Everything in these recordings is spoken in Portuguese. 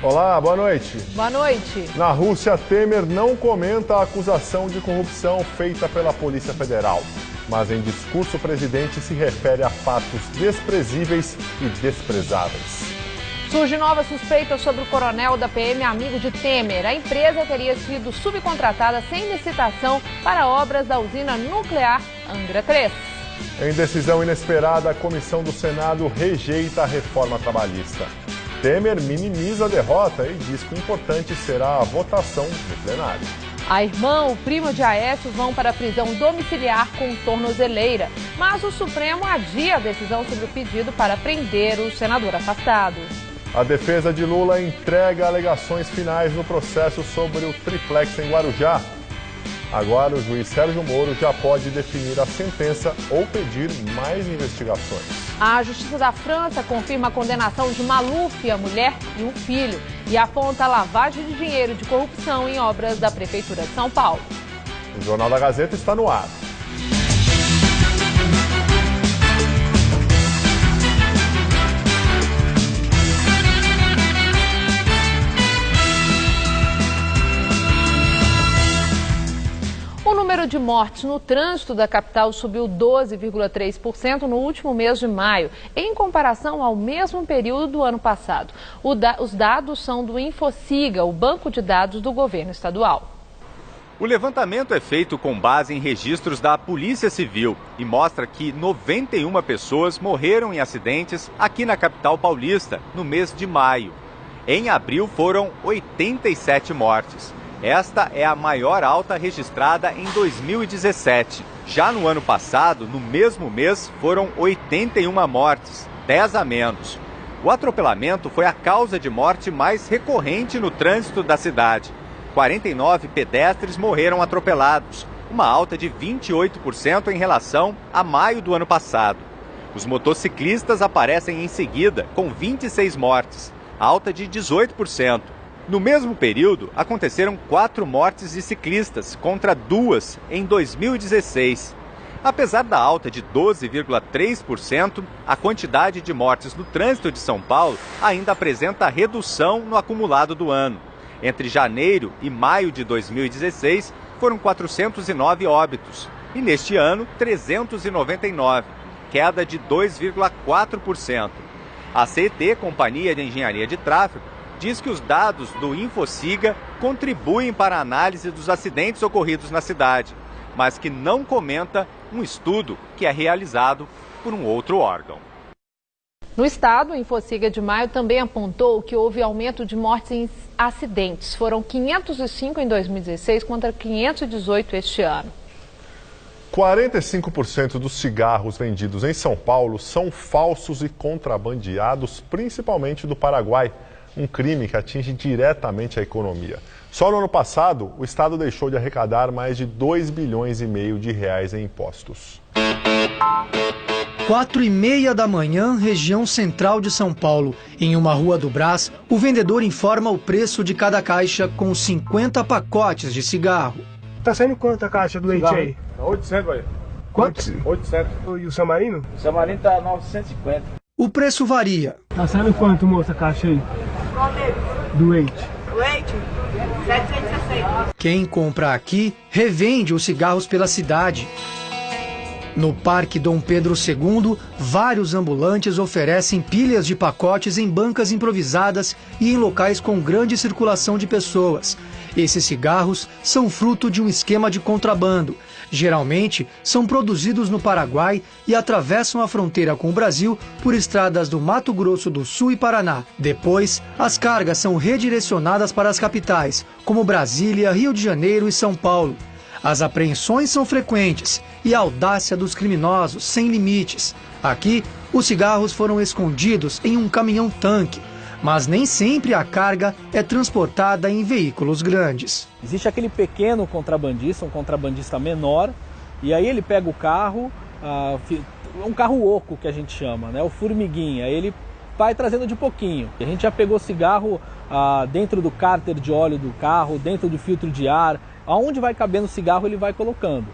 Olá, boa noite. Boa noite. Na Rússia, Temer não comenta a acusação de corrupção feita pela Polícia Federal. Mas em discurso, o presidente se refere a fatos desprezíveis e desprezáveis. Surge nova suspeita sobre o coronel da PM amigo de Temer. A empresa teria sido subcontratada sem licitação para obras da usina nuclear Angra 3. Em decisão inesperada, a comissão do Senado rejeita a reforma trabalhista. Temer minimiza a derrota e diz que o importante será a votação no plenário. A irmã, o primo de Aécio vão para a prisão domiciliar com tornozeleira, mas o Supremo adia a decisão sobre o pedido para prender o senador afastado. A defesa de Lula entrega alegações finais no processo sobre o triplex em Guarujá. Agora o juiz Sérgio Moro já pode definir a sentença ou pedir mais investigações. A Justiça da França confirma a condenação de Maluf, a mulher e um filho, e aponta a lavagem de dinheiro de corrupção em obras da Prefeitura de São Paulo. O Jornal da Gazeta está no ar. O número de mortes no trânsito da capital subiu 12,3% no último mês de maio, em comparação ao mesmo período do ano passado. Os dados são do Infociga, o banco de dados do governo estadual. O levantamento é feito com base em registros da Polícia Civil e mostra que 91 pessoas morreram em acidentes aqui na capital paulista no mês de maio. Em abril foram 87 mortes. Esta é a maior alta registrada em 2017. Já no ano passado, no mesmo mês, foram 81 mortes, 10 a menos. O atropelamento foi a causa de morte mais recorrente no trânsito da cidade. 49 pedestres morreram atropelados, uma alta de 28% em relação a maio do ano passado. Os motociclistas aparecem em seguida, com 26 mortes, alta de 18%. No mesmo período, aconteceram 4 mortes de ciclistas, contra 2 em 2016. Apesar da alta de 12,3%, a quantidade de mortes no trânsito de São Paulo ainda apresenta redução no acumulado do ano. Entre janeiro e maio de 2016, foram 409 óbitos. E neste ano, 399, queda de 2,4%. A CET, Companhia de Engenharia de Tráfego, diz que os dados do Infociga contribuem para a análise dos acidentes ocorridos na cidade, mas que não comenta um estudo que é realizado por um outro órgão. No estado, o Infociga de maio também apontou que houve aumento de mortes em acidentes. Foram 505 em 2016 contra 518 este ano. 45% dos cigarros vendidos em São Paulo são falsos e contrabandeados, principalmente do Paraguai. Um crime que atinge diretamente a economia. Só no ano passado, o Estado deixou de arrecadar mais de 2,5 bilhões de reais em impostos. 4h30 da manhã, região central de São Paulo. Em uma rua do Brás, o vendedor informa o preço de cada caixa com 50 pacotes de cigarro. Tá saindo quanto a caixa do leite aí? Tá 800, aí. Quanto? 800. E o Samarino? O Samarino tá 950. O preço varia. Tá saindo quanto, moça, a caixa aí? Qual deles? Do leite. Leite? 760. Quem compra aqui revende os cigarros pela cidade. No Parque Dom Pedro II, vários ambulantes oferecem pilhas de pacotes em bancas improvisadas e em locais com grande circulação de pessoas. Esses cigarros são fruto de um esquema de contrabando. Geralmente, são produzidos no Paraguai e atravessam a fronteira com o Brasil por estradas do Mato Grosso do Sul e Paraná. Depois, as cargas são redirecionadas para as capitais, como Brasília, Rio de Janeiro e São Paulo. As apreensões são frequentes e a audácia dos criminosos sem limites. Aqui, os cigarros foram escondidos em um caminhão-tanque, mas nem sempre a carga é transportada em veículos grandes. Existe aquele pequeno contrabandista, um contrabandista menor, e aí ele pega o carro, um carro oco que a gente chama, né, o formiguinha, ele vai trazendo de pouquinho. A gente já pegou cigarro dentro do cárter de óleo do carro, dentro do filtro de ar, aonde vai cabendo cigarro ele vai colocando.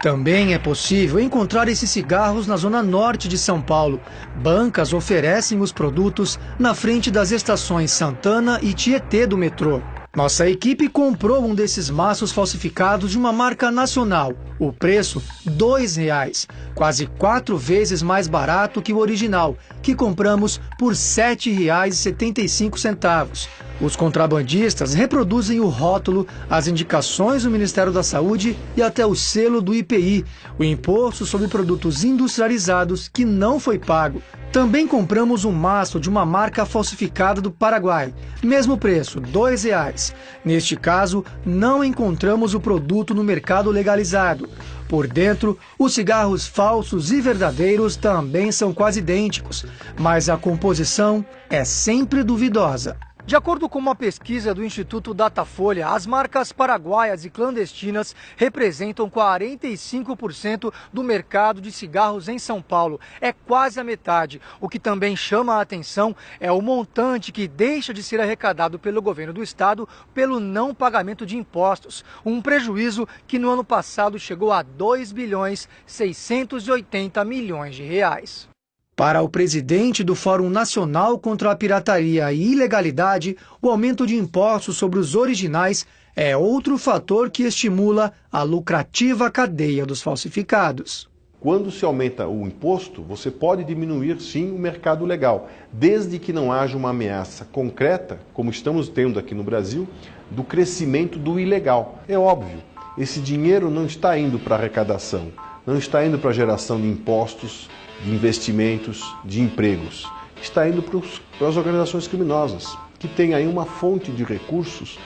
Também é possível encontrar esses cigarros na zona norte de São Paulo. Bancas oferecem os produtos na frente das estações Santana e Tietê do metrô. Nossa equipe comprou um desses maços falsificados de uma marca nacional. O preço, R$ 2,00, quase 4 vezes mais barato que o original, que compramos por R$ 7,75. Os contrabandistas reproduzem o rótulo, as indicações do Ministério da Saúde e até o selo do IPI, o Imposto sobre Produtos Industrializados, que não foi pago. Também compramos um maço de uma marca falsificada do Paraguai. Mesmo preço, R$ 2,00. Neste caso, não encontramos o produto no mercado legalizado. Por dentro, os cigarros falsos e verdadeiros também são quase idênticos, mas a composição é sempre duvidosa. De acordo com uma pesquisa do Instituto Datafolha, as marcas paraguaias e clandestinas representam 45% do mercado de cigarros em São Paulo. É quase a metade. O que também chama a atenção é o montante que deixa de ser arrecadado pelo governo do estado pelo não pagamento de impostos. Um prejuízo que no ano passado chegou a 2,680 bilhões de reais. Para o presidente do Fórum Nacional contra a Pirataria e Ilegalidade, o aumento de impostos sobre os originais é outro fator que estimula a lucrativa cadeia dos falsificados. Quando se aumenta o imposto, você pode diminuir sim o mercado legal, desde que não haja uma ameaça concreta, como estamos tendo aqui no Brasil, do crescimento do ilegal. É óbvio, esse dinheiro não está indo para arrecadação, não está indo para a geração de impostos, de investimentos, de empregos. Está indo para as organizações criminosas, que têm aí uma fonte de recursos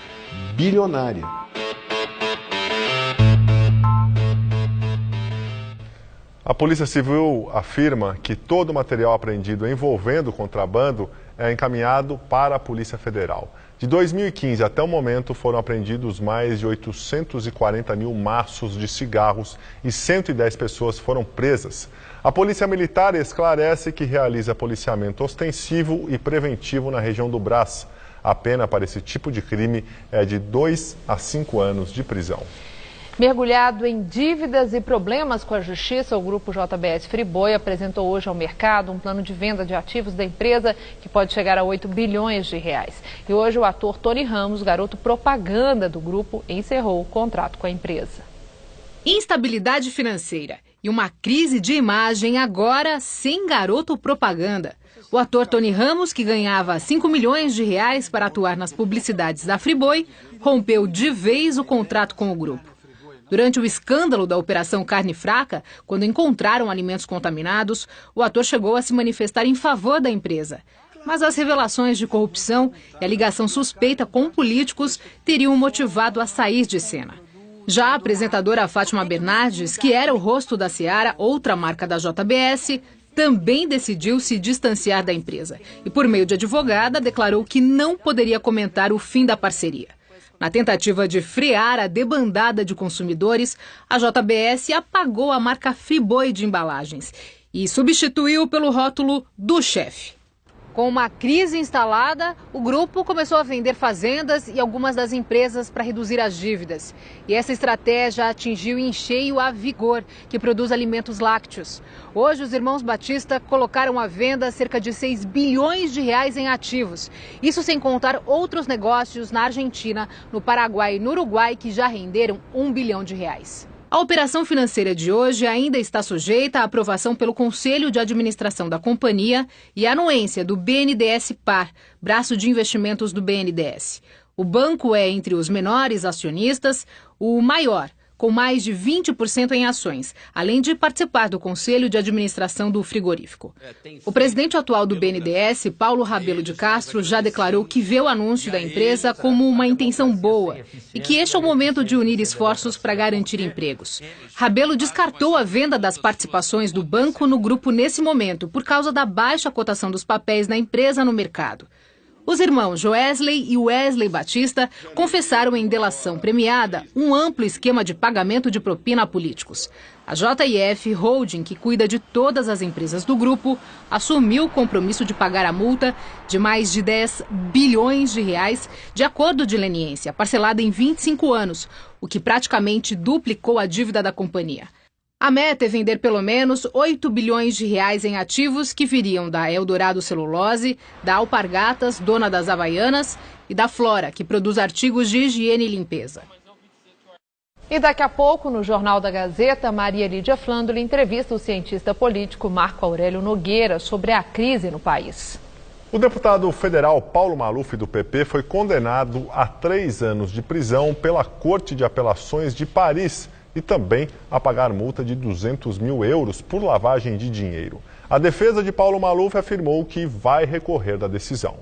bilionária. A Polícia Civil afirma que todo o material apreendido envolvendo o contrabando é encaminhado para a Polícia Federal. De 2015 até o momento foram apreendidos mais de 840 mil maços de cigarros e 110 pessoas foram presas. A Polícia Militar esclarece que realiza policiamento ostensivo e preventivo na região do Brás. A pena para esse tipo de crime é de 2 a 5 anos de prisão. Mergulhado em dívidas e problemas com a justiça, o grupo JBS Friboi apresentou hoje ao mercado um plano de venda de ativos da empresa que pode chegar a 8 bilhões de reais. E hoje o ator Tony Ramos, garoto propaganda do grupo, encerrou o contrato com a empresa. Instabilidade financeira e uma crise de imagem agora sem garoto propaganda. O ator Tony Ramos, que ganhava 5 milhões de reais para atuar nas publicidades da Friboi, rompeu de vez o contrato com o grupo. Durante o escândalo da Operação Carne Fraca, quando encontraram alimentos contaminados, o ator chegou a se manifestar em favor da empresa. Mas as revelações de corrupção e a ligação suspeita com políticos teriam motivado a sair de cena. Já a apresentadora Fátima Bernardes, que era o rosto da Seara, outra marca da JBS, também decidiu se distanciar da empresa e, por meio de advogada, declarou que não poderia comentar o fim da parceria. Na tentativa de frear a debandada de consumidores, a JBS apagou a marca Friboi de embalagens e substituiu pelo rótulo do chefe. Com uma crise instalada, o grupo começou a vender fazendas e algumas das empresas para reduzir as dívidas. E essa estratégia atingiu em cheio a Vigor, que produz alimentos lácteos. Hoje, os irmãos Batista colocaram à venda cerca de 6 bilhões de reais em ativos. Isso sem contar outros negócios na Argentina, no Paraguai e no Uruguai que já renderam 1 bilhão de reais. A operação financeira de hoje ainda está sujeita à aprovação pelo Conselho de Administração da companhia e à anuência do BNDES Par, braço de investimentos do BNDES. O banco é, entre os menores acionistas, o maior, com mais de 20% em ações, além de participar do Conselho de Administração do frigorífico. O presidente atual do BNDES, Paulo Rabelo de Castro, já declarou que vê o anúncio da empresa como uma intenção boa e que este é o momento de unir esforços para garantir empregos. Rabelo descartou a venda das participações do banco no grupo nesse momento, por causa da baixa cotação dos papéis da empresa no mercado. Os irmãos Joesley e Wesley Batista confessaram em delação premiada um amplo esquema de pagamento de propina a políticos. A JF Holding, que cuida de todas as empresas do grupo, assumiu o compromisso de pagar a multa de mais de 10 bilhões de reais de acordo de leniência, parcelada em 25 anos, o que praticamente duplicou a dívida da companhia. A meta é vender pelo menos 8 bilhões de reais em ativos que viriam da Eldorado Celulose, da Alpargatas, dona das Havaianas, e da Flora, que produz artigos de higiene e limpeza. E daqui a pouco, no Jornal da Gazeta, Maria Lídia Flandoli entrevista o cientista político Marco Aurélio Nogueira sobre a crise no país. O deputado federal Paulo Maluf, do PP, foi condenado a 3 anos de prisão pela Corte de Apelações de Paris e também a pagar multa de 200 mil euros por lavagem de dinheiro. A defesa de Paulo Maluf afirmou que vai recorrer da decisão.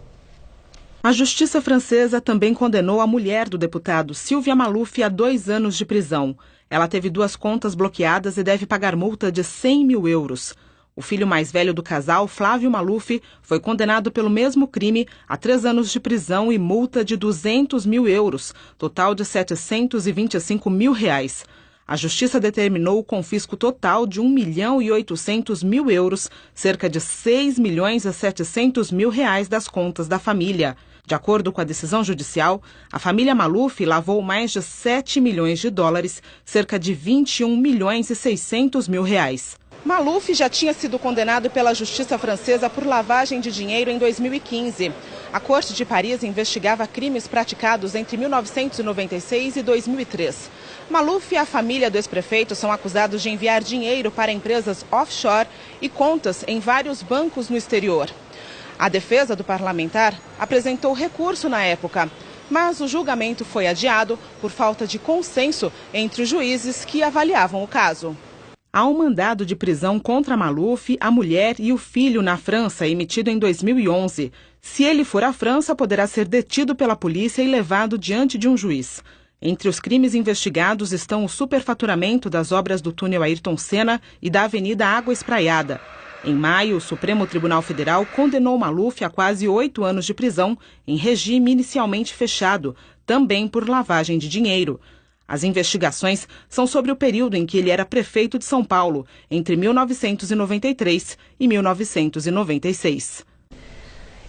A justiça francesa também condenou a mulher do deputado, Sylvia Maluf, a 2 anos de prisão. Ela teve 2 contas bloqueadas e deve pagar multa de 100 mil euros. O filho mais velho do casal, Flávio Maluf, foi condenado pelo mesmo crime a 3 anos de prisão e multa de 200 mil euros, total de 725 mil reais. A justiça determinou o confisco total de 1.800.000 euros, cerca de 6 milhões e 700 mil reais das contas da família. De acordo com a decisão judicial, a família Maluf lavou mais de 7 milhões de dólares, cerca de 21 milhões e 600 mil reais. Maluf já tinha sido condenado pela justiça francesa por lavagem de dinheiro em 2015. A Corte de Paris investigava crimes praticados entre 1996 e 2003. Maluf e a família do ex-prefeito são acusados de enviar dinheiro para empresas offshore e contas em vários bancos no exterior. A defesa do parlamentar apresentou recurso na época, mas o julgamento foi adiado por falta de consenso entre os juízes que avaliavam o caso. Há um mandado de prisão contra Maluf, a mulher e o filho na França, emitido em 2011. Se ele for à França, poderá ser detido pela polícia e levado diante de um juiz. Entre os crimes investigados estão o superfaturamento das obras do túnel Ayrton Senna e da Avenida Água Espraiada. Em maio, o Supremo Tribunal Federal condenou Maluf a quase 8 anos de prisão, em regime inicialmente fechado, também por lavagem de dinheiro. As investigações são sobre o período em que ele era prefeito de São Paulo, entre 1993 e 1996.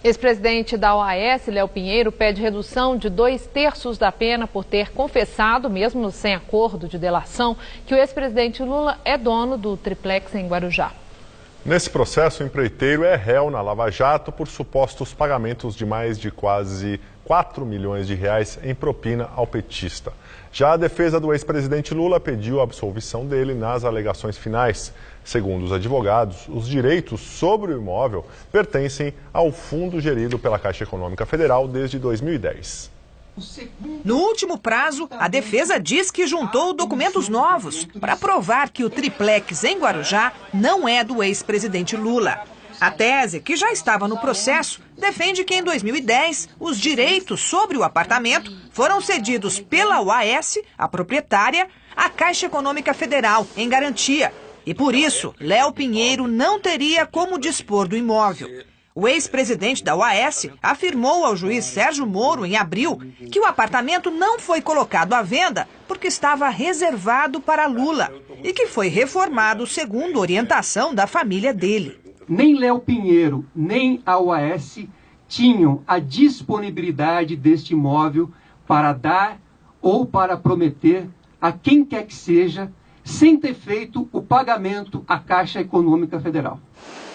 Ex-presidente da OAS, Léo Pinheiro, pede redução de 2/3 da pena por ter confessado, mesmo sem acordo de delação, que o ex-presidente Lula é dono do triplex em Guarujá. Nesse processo, o empreiteiro é réu na Lava Jato por supostos pagamentos de mais de quase 4 milhões de reais em propina ao petista. Já a defesa do ex-presidente Lula pediu a absolvição dele nas alegações finais. Segundo os advogados, os direitos sobre o imóvel pertencem ao fundo gerido pela Caixa Econômica Federal desde 2010. No último prazo, a defesa diz que juntou documentos novos para provar que o triplex em Guarujá não é do ex-presidente Lula. A tese, que já estava no processo, defende que em 2010 os direitos sobre o apartamento foram cedidos pela OAS, a proprietária, à Caixa Econômica Federal, em garantia. E por isso, Léo Pinheiro não teria como dispor do imóvel. O ex-presidente da OAS afirmou ao juiz Sérgio Moro, em abril, que o apartamento não foi colocado à venda porque estava reservado para Lula e que foi reformado segundo orientação da família dele. Nem Léo Pinheiro, nem a OAS tinham a disponibilidade deste imóvel para dar ou para prometer a quem quer que seja, sem ter feito o pagamento à Caixa Econômica Federal.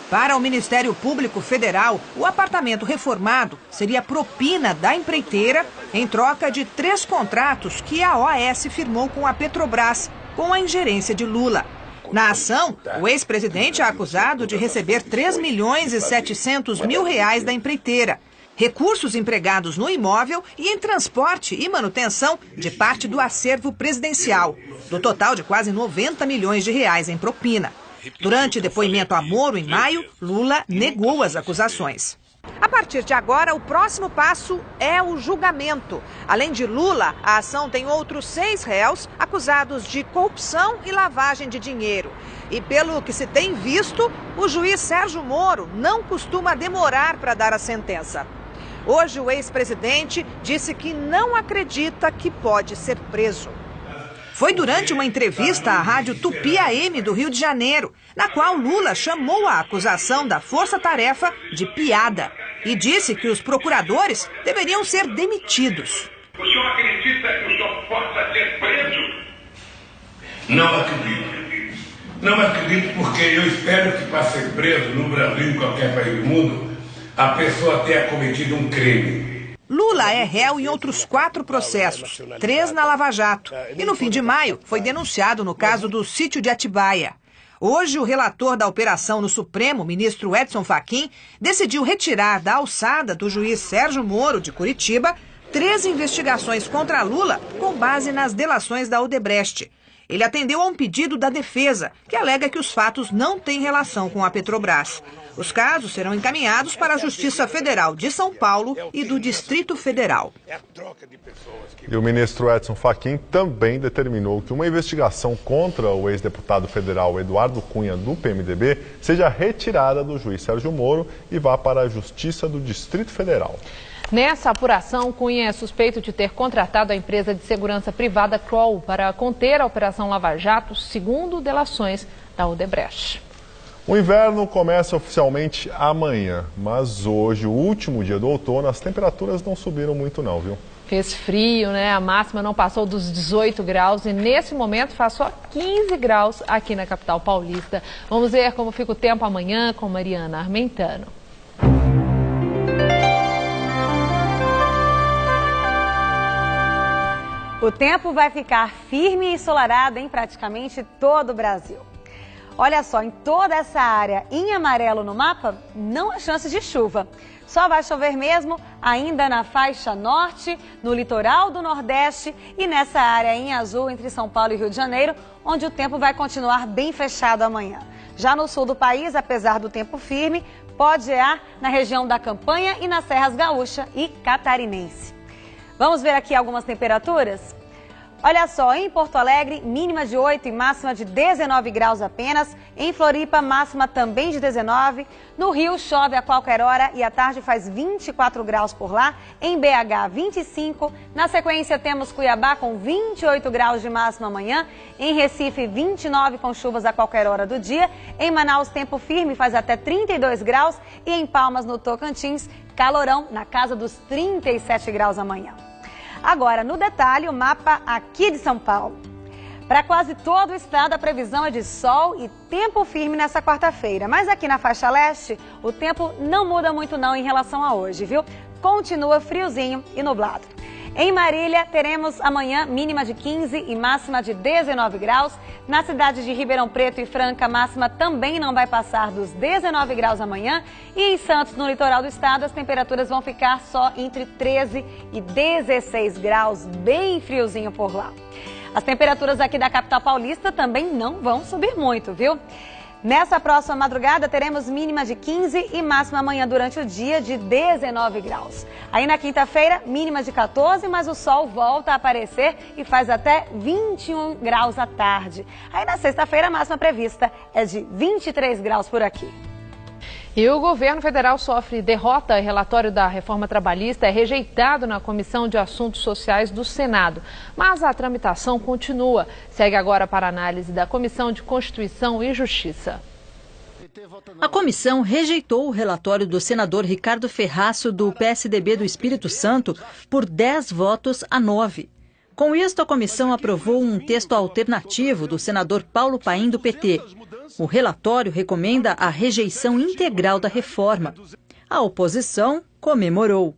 Para o Ministério Público Federal, o apartamento reformado seria propina da empreiteira em troca de 3 contratos que a OAS firmou com a Petrobras, com a ingerência de Lula. Na ação, o ex-presidente é acusado de receber 3 milhões e 700 mil reais da empreiteira, recursos empregados no imóvel e em transporte e manutenção de parte do acervo presidencial, do total de quase 90 milhões de reais em propina. Durante depoimento a Moro, em maio, Lula negou as acusações. A partir de agora, o próximo passo é o julgamento. Além de Lula, a ação tem outros 6 réus acusados de corrupção e lavagem de dinheiro. E pelo que se tem visto, o juiz Sérgio Moro não costuma demorar para dar a sentença. Hoje, o ex-presidente disse que não acredita que pode ser preso. Foi durante uma entrevista à rádio Tupi AM do Rio de Janeiro, na qual Lula chamou a acusação da Força Tarefa de piada e disse que os procuradores deveriam ser demitidos. O senhor acredita que o senhor possa ser preso? Não acredito. Não acredito porque eu espero que para ser preso no Brasil, em qualquer país do mundo, a pessoa tenha cometido um crime. Lula é réu em outros 4 processos, 3 na Lava Jato. E no fim de maio foi denunciado no caso do sítio de Atibaia. Hoje, o relator da operação no Supremo, ministro Edson Fachin, decidiu retirar da alçada do juiz Sérgio Moro, de Curitiba, 3 investigações contra Lula com base nas delações da Odebrecht. Ele atendeu a um pedido da defesa, que alega que os fatos não têm relação com a Petrobras. Os casos serão encaminhados para a Justiça Federal de São Paulo e do Distrito Federal. E o ministro Edson Fachin também determinou que uma investigação contra o ex-deputado federal Eduardo Cunha, do PMDB, seja retirada do juiz Sérgio Moro e vá para a Justiça do Distrito Federal. Nessa apuração, Cunha é suspeito de ter contratado a empresa de segurança privada Kroll para conter a Operação Lava Jato, segundo delações da Odebrecht. O inverno começa oficialmente amanhã, mas hoje, o último dia do outono, as temperaturas não subiram muito não, viu? Fez frio, né? A máxima não passou dos 18 graus e nesse momento faz só 15 graus aqui na capital paulista. Vamos ver como fica o tempo amanhã com Mariana Armentano. O tempo vai ficar firme e ensolarado em praticamente todo o Brasil. Olha só, em toda essa área em amarelo no mapa, não há chance de chuva. Só vai chover mesmo ainda na faixa norte, no litoral do Nordeste e nessa área em azul entre São Paulo e Rio de Janeiro, onde o tempo vai continuar bem fechado amanhã. Já no sul do país, apesar do tempo firme, pode gear na região da Campanha e nas Serras Gaúcha e Catarinense. Vamos ver aqui algumas temperaturas? Olha só, em Porto Alegre, mínima de 8 e máxima de 19 graus apenas. Em Floripa, máxima também de 19. No Rio, chove a qualquer hora e à tarde faz 24 graus por lá. Em BH, 25. Na sequência, temos Cuiabá com 28 graus de máxima amanhã. Em Recife, 29 com chuvas a qualquer hora do dia. Em Manaus, tempo firme, faz até 32 graus. E em Palmas, no Tocantins, calorão na casa dos 37 graus amanhã. Agora, no detalhe, o mapa aqui de São Paulo. Para quase todo o estado, a previsão é de sol e tempo firme nessa quarta-feira. Mas aqui na faixa leste, o tempo não muda muito não em relação a hoje, viu? Continua friozinho e nublado. Em Marília, teremos amanhã mínima de 15 e máxima de 19 graus. Na cidade de Ribeirão Preto e Franca, máxima também não vai passar dos 19 graus amanhã. E em Santos, no litoral do estado, as temperaturas vão ficar só entre 13 e 16 graus, bem friozinho por lá. As temperaturas aqui da capital paulista também não vão subir muito, viu? Nessa próxima madrugada, teremos mínima de 15 e máxima amanhã durante o dia de 19 graus. Aí na quinta-feira, mínima de 14, mas o sol volta a aparecer e faz até 21 graus à tarde. Aí na sexta-feira, a máxima prevista é de 23 graus por aqui. E o governo federal sofre derrota. O relatório da reforma trabalhista é rejeitado na Comissão de Assuntos Sociais do Senado. Mas a tramitação continua. Segue agora para análise da Comissão de Constituição e Justiça. A comissão rejeitou o relatório do senador Ricardo Ferraço, do PSDB do Espírito Santo, por 10 votos a 9. Com isto, a comissão aprovou um texto alternativo do senador Paulo Paim, do PT. O relatório recomenda a rejeição integral da reforma. A oposição comemorou.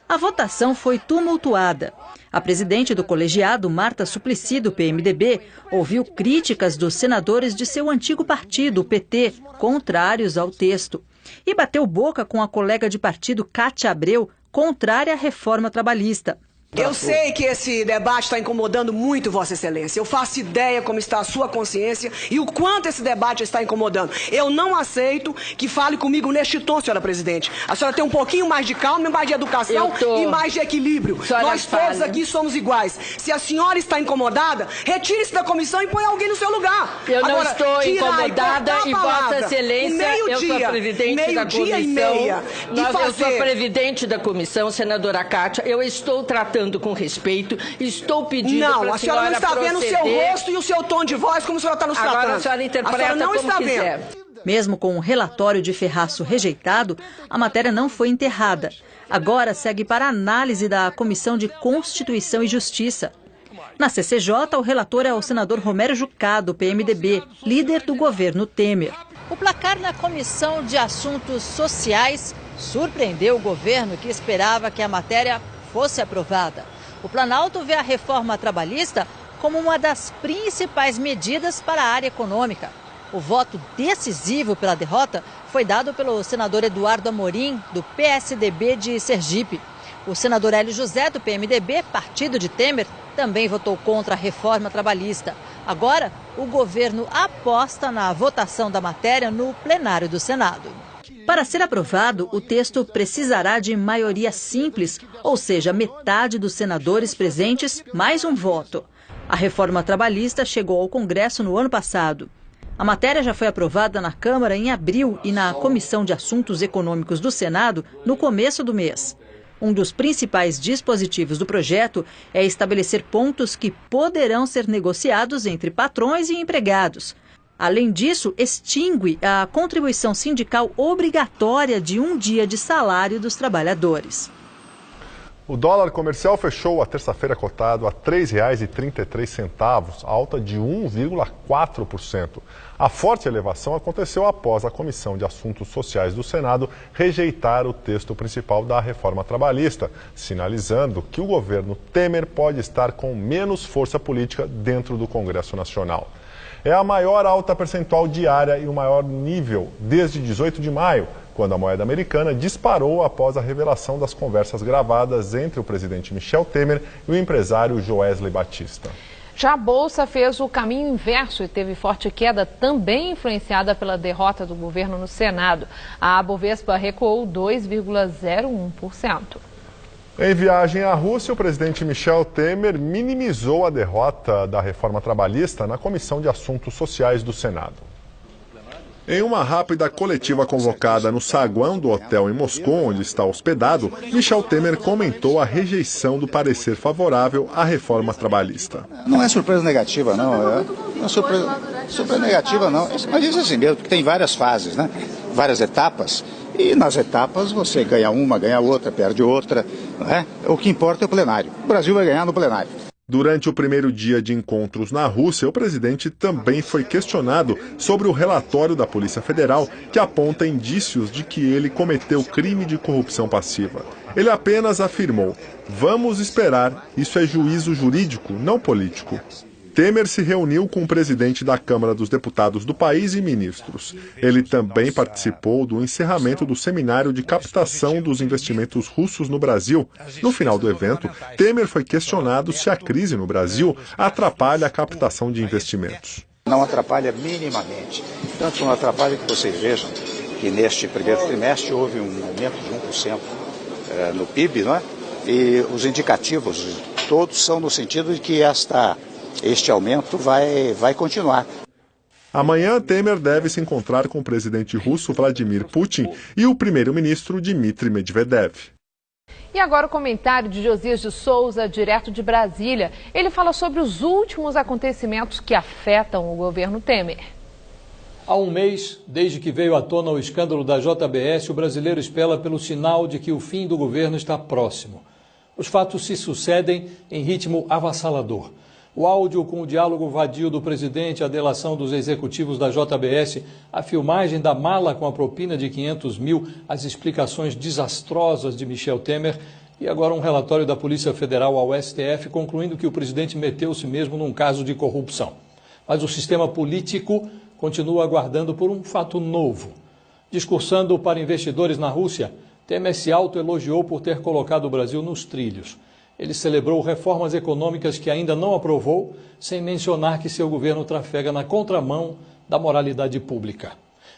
A votação foi tumultuada. A presidente do colegiado, Marta Suplicy, do PMDB, ouviu críticas dos senadores de seu antigo partido, o PT, contrários ao texto. E bateu boca com a colega de partido, Cátia Abreu, contrária à reforma trabalhista. Eu sei que esse debate está incomodando muito Vossa Excelência. Eu faço ideia como está a sua consciência e o quanto esse debate está incomodando. Eu não aceito que fale comigo neste tom, senhora presidente. A senhora tem um pouquinho mais de calma, mais de educação e mais de equilíbrio. Nós todos aqui somos iguais. Se a senhora está incomodada, retire-se da comissão e põe alguém no seu lugar. Eu não estou incomodada e Vossa Excelência, eu sou a presidente da comissão. Eu sou a presidente da comissão, senadora Cátia. Eu estou tratando com respeito, estou pedindo para a senhora Não, a senhora não está vendo o seu rosto e o seu tom de voz como a senhora está nos tratando. Agora a senhora interpreta não como está quiser. Mesmo com o relatório de Ferraço rejeitado, a matéria não foi enterrada. Agora segue para a análise da Comissão de Constituição e Justiça. Na CCJ, o relator é o senador Romero Jucá, do PMDB, líder do governo Temer. O placar na Comissão de Assuntos Sociais surpreendeu o governo, que esperava que a matéria fosse aprovada. O Planalto vê a reforma trabalhista como uma das principais medidas para a área econômica. O voto decisivo pela derrota foi dado pelo senador Eduardo Amorim, do PSDB de Sergipe. O senador Hélio José, do PMDB, partido de Temer, também votou contra a reforma trabalhista. Agora, o governo aposta na votação da matéria no plenário do Senado. Para ser aprovado, o texto precisará de maioria simples, ou seja, metade dos senadores presentes mais um voto. A reforma trabalhista chegou ao Congresso no ano passado. A matéria já foi aprovada na Câmara em abril e na Comissão de Assuntos Econômicos do Senado no começo do mês. Um dos principais dispositivos do projeto é estabelecer pontos que poderão ser negociados entre patrões e empregados. Além disso, extingue a contribuição sindical obrigatória de um dia de salário dos trabalhadores. O dólar comercial fechou a terça-feira cotado a R$ 3,33, alta de 1,4%. A forte elevação aconteceu após a Comissão de Assuntos Sociais do Senado rejeitar o texto principal da reforma trabalhista, sinalizando que o governo Temer pode estar com menos força política dentro do Congresso Nacional. É a maior alta percentual diária e o maior nível desde 18 de maio, quando a moeda americana disparou após a revelação das conversas gravadas entre o presidente Michel Temer e o empresário Joesley Batista. Já a Bolsa fez o caminho inverso e teve forte queda, também influenciada pela derrota do governo no Senado. A Bovespa recuou 2,01%. Em viagem à Rússia, o presidente Michel Temer minimizou a derrota da reforma trabalhista na Comissão de Assuntos Sociais do Senado. Em uma rápida coletiva convocada no saguão do hotel em Moscou, onde está hospedado, Michel Temer comentou a rejeição do parecer favorável à reforma trabalhista. Não é surpresa negativa, não. Não é surpresa negativa, não. Mas isso é assim mesmo, porque tem várias fases, né? Várias etapas. E nas etapas você ganha uma, ganha outra, perde outra. Não é? O que importa é o plenário. O Brasil vai ganhar no plenário. Durante o primeiro dia de encontros na Rússia, o presidente também foi questionado sobre o relatório da Polícia Federal que aponta indícios de que ele cometeu crime de corrupção passiva. Ele apenas afirmou: "Vamos esperar, isso é juízo jurídico, não político." Temer se reuniu com o presidente da Câmara dos Deputados do país e ministros. Ele também participou do encerramento do seminário de captação dos investimentos russos no Brasil. No final do evento, Temer foi questionado se a crise no Brasil atrapalha a captação de investimentos. Não atrapalha minimamente. Tanto não atrapalha que vocês vejam que neste primeiro trimestre houve um aumento de 1% no PIB, não é? E os indicativos todos são no sentido de que este aumento vai continuar. Amanhã, Temer deve se encontrar com o presidente russo Vladimir Putin e o primeiro-ministro Dmitry Medvedev. E agora o comentário de Josias de Souza, direto de Brasília. Ele fala sobre os últimos acontecimentos que afetam o governo Temer. Há um mês, desde que veio à tona o escândalo da JBS, o brasileiro espera pelo sinal de que o fim do governo está próximo. Os fatos se sucedem em ritmo avassalador. O áudio com o diálogo vadio do presidente, a delação dos executivos da JBS, a filmagem da mala com a propina de 500 mil, as explicações desastrosas de Michel Temer e agora um relatório da Polícia Federal ao STF concluindo que o presidente meteu-se mesmo num caso de corrupção. Mas o sistema político continua aguardando por um fato novo. Discursando para investidores na Rússia, Temer se autoelogiou por ter colocado o Brasil nos trilhos. Ele celebrou reformas econômicas que ainda não aprovou, sem mencionar que seu governo trafega na contramão da moralidade pública.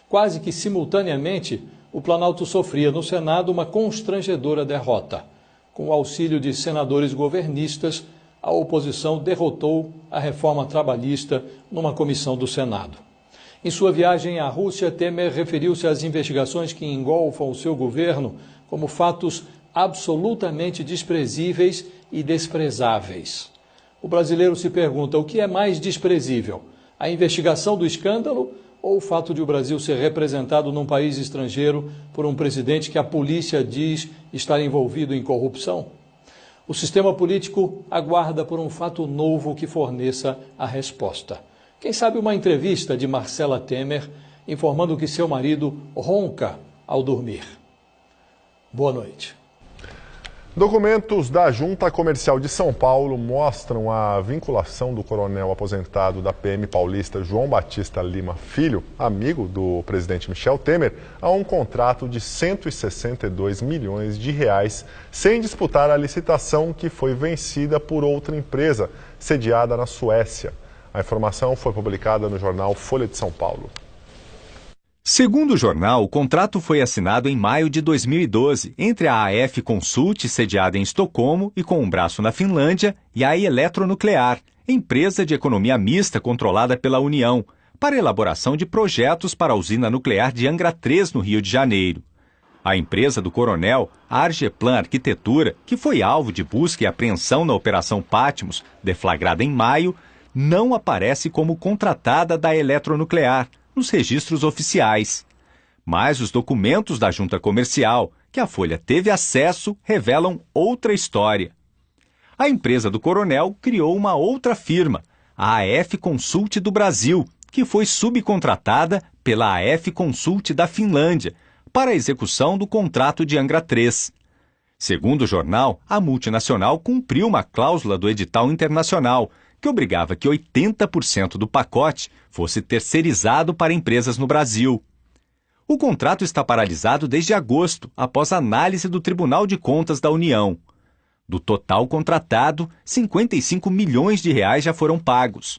Quase que simultaneamente, o Planalto sofria no Senado uma constrangedora derrota. Com o auxílio de senadores governistas, a oposição derrotou a reforma trabalhista numa comissão do Senado. Em sua viagem à Rússia, Temer referiu-se às investigações que engolfam o seu governo como fatos absolutamente desprezíveis e desprezáveis. O brasileiro se pergunta o que é mais desprezível, a investigação do escândalo ou o fato de o Brasil ser representado num país estrangeiro por um presidente que a polícia diz estar envolvido em corrupção? O sistema político aguarda por um fato novo que forneça a resposta. Quem sabe uma entrevista de Marcela Temer informando que seu marido ronca ao dormir. Boa noite. Documentos da Junta Comercial de São Paulo mostram a vinculação do coronel aposentado da PM paulista João Batista Lima Filho, amigo do presidente Michel Temer, a um contrato de 162 milhões de reais, sem disputar a licitação que foi vencida por outra empresa, sediada na Suécia. A informação foi publicada no jornal Folha de São Paulo. Segundo o jornal, o contrato foi assinado em maio de 2012 entre a AF Consult, sediada em Estocolmo e com um braço na Finlândia, e a Eletronuclear, empresa de economia mista controlada pela União, para a elaboração de projetos para a usina nuclear de Angra 3, no Rio de Janeiro. A empresa do coronel, a Argeplan Arquitetura, que foi alvo de busca e apreensão na Operação Patmos, deflagrada em maio, não aparece como contratada da Eletronuclear nos registros oficiais. Mas os documentos da Junta Comercial, que a Folha teve acesso, revelam outra história. A empresa do coronel criou uma outra firma, a AF Consult do Brasil, que foi subcontratada pela AF Consult da Finlândia para a execução do contrato de Angra 3. Segundo o jornal, a multinacional cumpriu uma cláusula do edital internacional que obrigava que 80% do pacote fosse terceirizado para empresas no Brasil. O contrato está paralisado desde agosto, após análise do Tribunal de Contas da União. Do total contratado, 55 milhões de reais já foram pagos.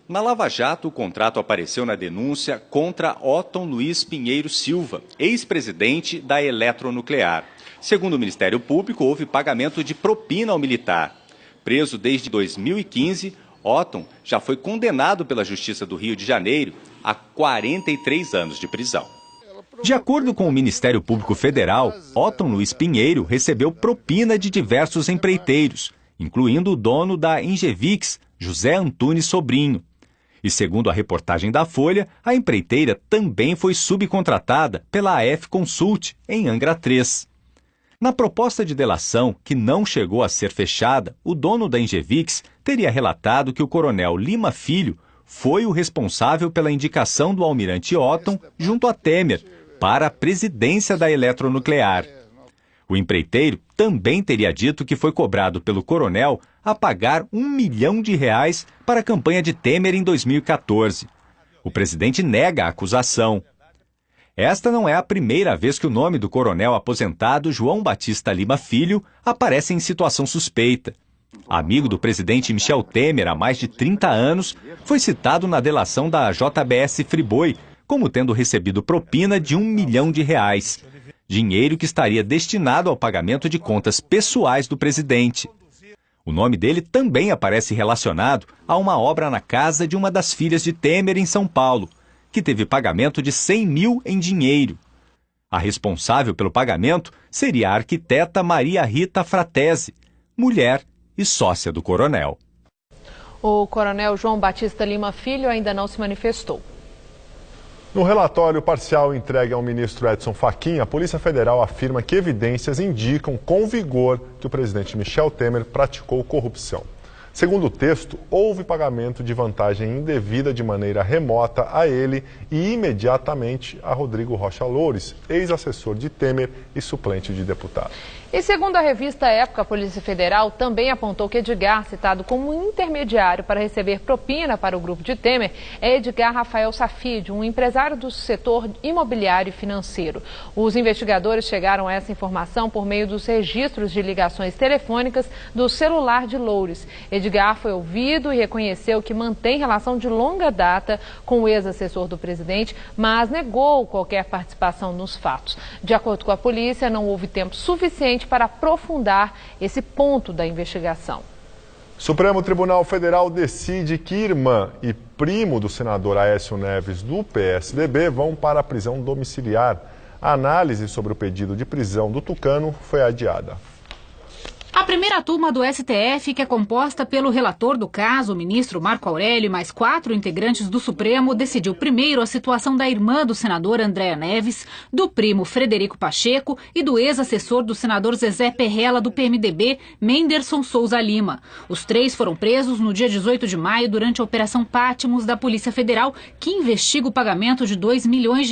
Na Lava Jato, o contrato apareceu na denúncia contra Otton Luiz Pinheiro Silva, ex-presidente da Eletronuclear. Segundo o Ministério Público, houve pagamento de propina ao militar. Preso desde 2015, Otton já foi condenado pela Justiça do Rio de Janeiro a 43 anos de prisão. De acordo com o Ministério Público Federal, Otton Luiz Pinheiro recebeu propina de diversos empreiteiros, incluindo o dono da Ingevix, José Antunes Sobrinho. E segundo a reportagem da Folha, a empreiteira também foi subcontratada pela AF Consult, em Angra 3. Na proposta de delação, que não chegou a ser fechada, o dono da Ingevix teria relatado que o coronel Lima Filho foi o responsável pela indicação do almirante Otton junto a Temer para a presidência da Eletronuclear. O empreiteiro também teria dito que foi cobrado pelo coronel a pagar R$1 milhão para a campanha de Temer em 2014. O presidente nega a acusação. Esta não é a primeira vez que o nome do coronel aposentado João Batista Lima Filho aparece em situação suspeita. Amigo do presidente Michel Temer há mais de 30 anos, foi citado na delação da JBS Friboi como tendo recebido propina de R$1 milhão, dinheiro que estaria destinado ao pagamento de contas pessoais do presidente. O nome dele também aparece relacionado a uma obra na casa de uma das filhas de Temer em São Paulo, que teve pagamento de 100 mil em dinheiro. A responsável pelo pagamento seria a arquiteta Maria Rita Fratesi, mulher e sócia do coronel. O coronel João Batista Lima Filho ainda não se manifestou. No relatório parcial entregue ao ministro Edson Fachin, a Polícia Federal afirma que evidências indicam com vigor que o presidente Michel Temer praticou corrupção. Segundo o texto, houve pagamento de vantagem indevida de maneira remota a ele e imediatamente a Rodrigo Rocha Loures, ex-assessor de Temer e suplente de deputado. E segundo a revista Época, a Polícia Federal também apontou que Edgar, citado como intermediário para receber propina para o grupo de Temer, é Edgar Rafael Safid, um empresário do setor imobiliário e financeiro. Os investigadores chegaram a essa informação por meio dos registros de ligações telefônicas do celular de Loures. Edgar foi ouvido e reconheceu que mantém relação de longa data com o ex-assessor do presidente, mas negou qualquer participação nos fatos. De acordo com a polícia, não houve tempo suficiente para aprofundar esse ponto da investigação. Supremo Tribunal Federal decide que irmã e primo do senador Aécio Neves do PSDB vão para a prisão domiciliar. A análise sobre o pedido de prisão do tucano foi adiada. A primeira turma do STF, que é composta pelo relator do caso, o ministro Marco Aurélio, e mais 4 integrantes do Supremo, decidiu primeiro a situação da irmã do senador Andréa Neves, do primo Frederico Pacheco e do ex-assessor do senador Zezé Perrella, do PMDB, Menderson Souza Lima. Os 3 foram presos no dia 18 de maio durante a Operação Patmos da Polícia Federal, que investiga o pagamento de R$2 milhões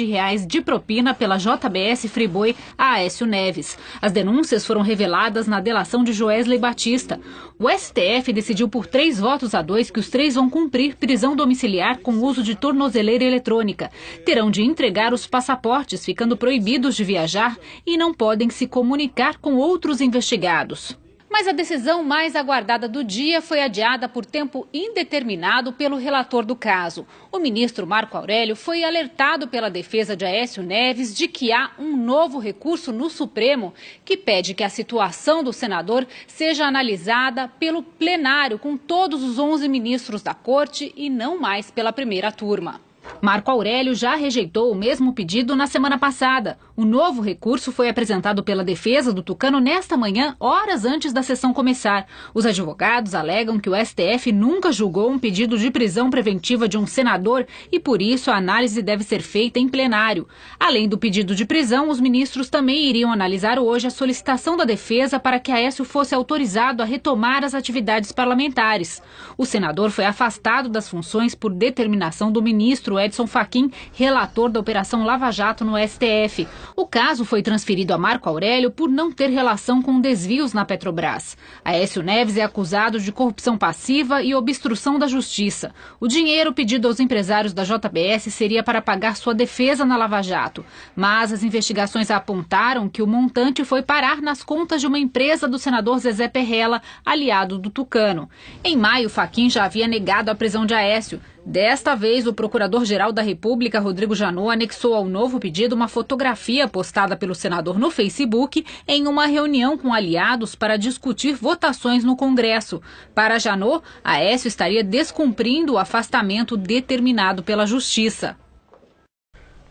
de propina pela JBS Friboi a Aécio Neves. As denúncias foram reveladas na delação de Joesley Batista. O STF decidiu por 3-2 que os 3 vão cumprir prisão domiciliar com uso de tornozeleira eletrônica. Terão de entregar os passaportes, ficando proibidos de viajar, e não podem se comunicar com outros investigados. Mas a decisão mais aguardada do dia foi adiada por tempo indeterminado pelo relator do caso. O ministro Marco Aurélio foi alertado pela defesa de Aécio Neves de que há um novo recurso no Supremo que pede que a situação do senador seja analisada pelo plenário com todos os 11 ministros da corte e não mais pela primeira turma. Marco Aurélio já rejeitou o mesmo pedido na semana passada. O novo recurso foi apresentado pela defesa do tucano nesta manhã, horas antes da sessão começar. Os advogados alegam que o STF nunca julgou um pedido de prisão preventiva de um senador e, por isso, a análise deve ser feita em plenário. Além do pedido de prisão, os ministros também iriam analisar hoje a solicitação da defesa para que Aécio fosse autorizado a retomar as atividades parlamentares. O senador foi afastado das funções por determinação do ministro Edson Fachin, relator da Operação Lava Jato no STF. O caso foi transferido a Marco Aurélio por não ter relação com desvios na Petrobras. Aécio Neves é acusado de corrupção passiva e obstrução da justiça. O dinheiro pedido aos empresários da JBS seria para pagar sua defesa na Lava Jato. Mas as investigações apontaram que o montante foi parar nas contas de uma empresa do senador Zezé Perrella, aliado do tucano. Em maio, Fachin já havia negado a prisão de Aécio. Desta vez, o Procurador-Geral da República, Rodrigo Janot, anexou ao novo pedido uma fotografia postada pelo senador no Facebook em uma reunião com aliados para discutir votações no Congresso. Para Janot, Aécio estaria descumprindo o afastamento determinado pela Justiça.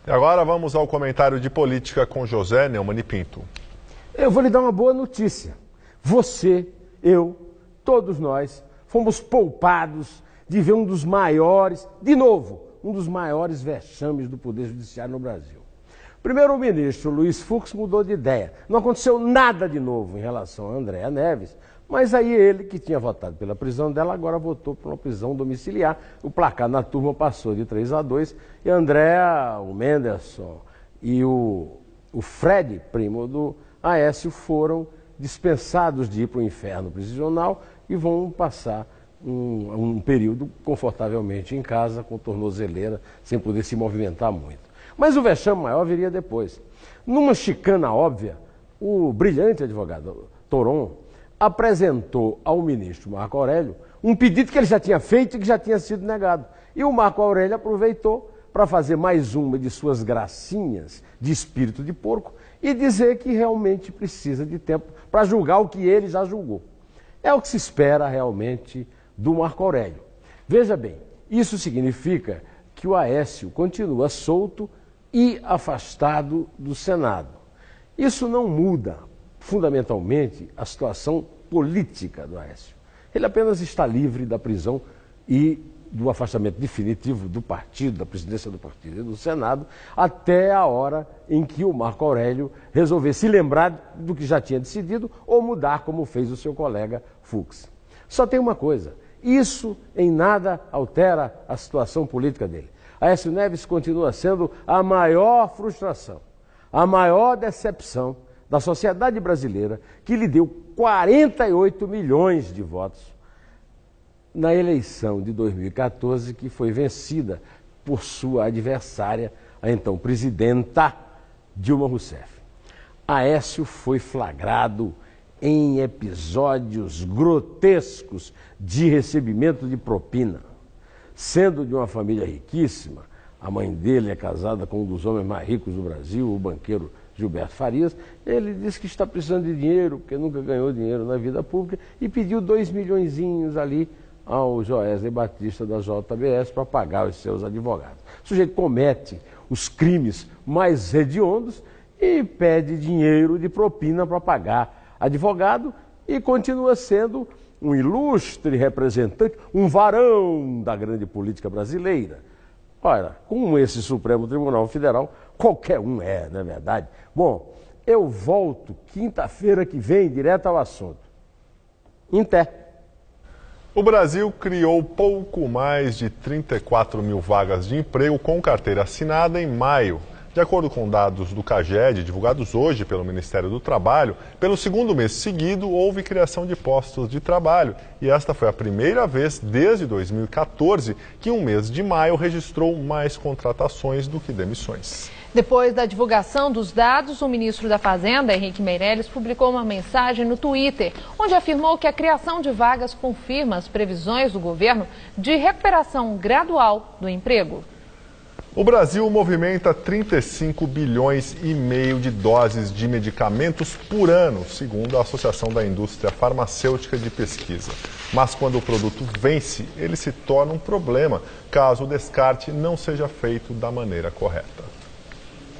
E agora vamos ao comentário de política com José Neumann e Pinto. Eu vou lhe dar uma boa notícia. Você, eu, todos nós, fomos poupados de ver um dos maiores, de novo, um dos maiores vexames do Poder Judiciário no Brasil. Primeiro-ministro Luiz Fux mudou de ideia. Não aconteceu nada de novo em relação a Andréa Neves, mas aí ele, que tinha votado pela prisão dela, agora votou por uma prisão domiciliar. O placar na turma passou de 3-2 e a Andréa, o Menderson e o Fred, primo do Aécio, foram dispensados de ir para o inferno prisional e vão passar um período confortavelmente em casa, com tornozeleira, sem poder se movimentar muito. Mas o vexame maior viria depois. Numa chicana óbvia, o brilhante advogado Toron apresentou ao ministro Marco Aurélio um pedido que ele já tinha feito e que já tinha sido negado. E o Marco Aurélio aproveitou para fazer mais uma de suas gracinhas de espírito de porco e dizer que realmente precisa de tempo para julgar o que ele já julgou. É o que se espera realmente do Marco Aurélio. Veja bem, isso significa que o Aécio continua solto e afastado do Senado. Isso não muda, fundamentalmente, a situação política do Aécio. Ele apenas está livre da prisão e do afastamento definitivo do partido, da presidência do partido e do Senado, até a hora em que o Marco Aurélio resolver se lembrar do que já tinha decidido ou mudar, como fez o seu colega Fux. Só tem uma coisa: isso em nada altera a situação política dele. Aécio Neves continua sendo a maior frustração, a maior decepção da sociedade brasileira, que lhe deu 48 milhões de votos na eleição de 2014, que foi vencida por sua adversária, a então presidenta Dilma Rousseff. Aécio foi flagrado em episódios grotescos de recebimento de propina. Sendo de uma família riquíssima, a mãe dele é casada com um dos homens mais ricos do Brasil, o banqueiro Gilberto Farias. Ele disse que está precisando de dinheiro, porque nunca ganhou dinheiro na vida pública, e pediu 2 milhõezinhos ali ao Joesley Batista da JBS para pagar os seus advogados. O sujeito comete os crimes mais hediondos e pede dinheiro de propina para pagar advogado e continua sendo um ilustre representante, um varão da grande política brasileira. Olha, com esse Supremo Tribunal Federal, qualquer um não é verdade? Bom, eu volto quinta-feira que vem, direto ao assunto. Até. O Brasil criou pouco mais de 34 mil vagas de emprego com carteira assinada em maio. De acordo com dados do CAGED, divulgados hoje pelo Ministério do Trabalho, pelo segundo mês seguido houve criação de postos de trabalho. E esta foi a primeira vez desde 2014 que um mês de maio registrou mais contratações do que demissões. Depois da divulgação dos dados, o ministro da Fazenda, Henrique Meirelles, publicou uma mensagem no Twitter, onde afirmou que a criação de vagas confirma as previsões do governo de recuperação gradual do emprego. O Brasil movimenta 35 bilhões e meio de doses de medicamentos por ano, segundo a Associação da Indústria Farmacêutica de Pesquisa. Mas quando o produto vence, ele se torna um problema, caso o descarte não seja feito da maneira correta.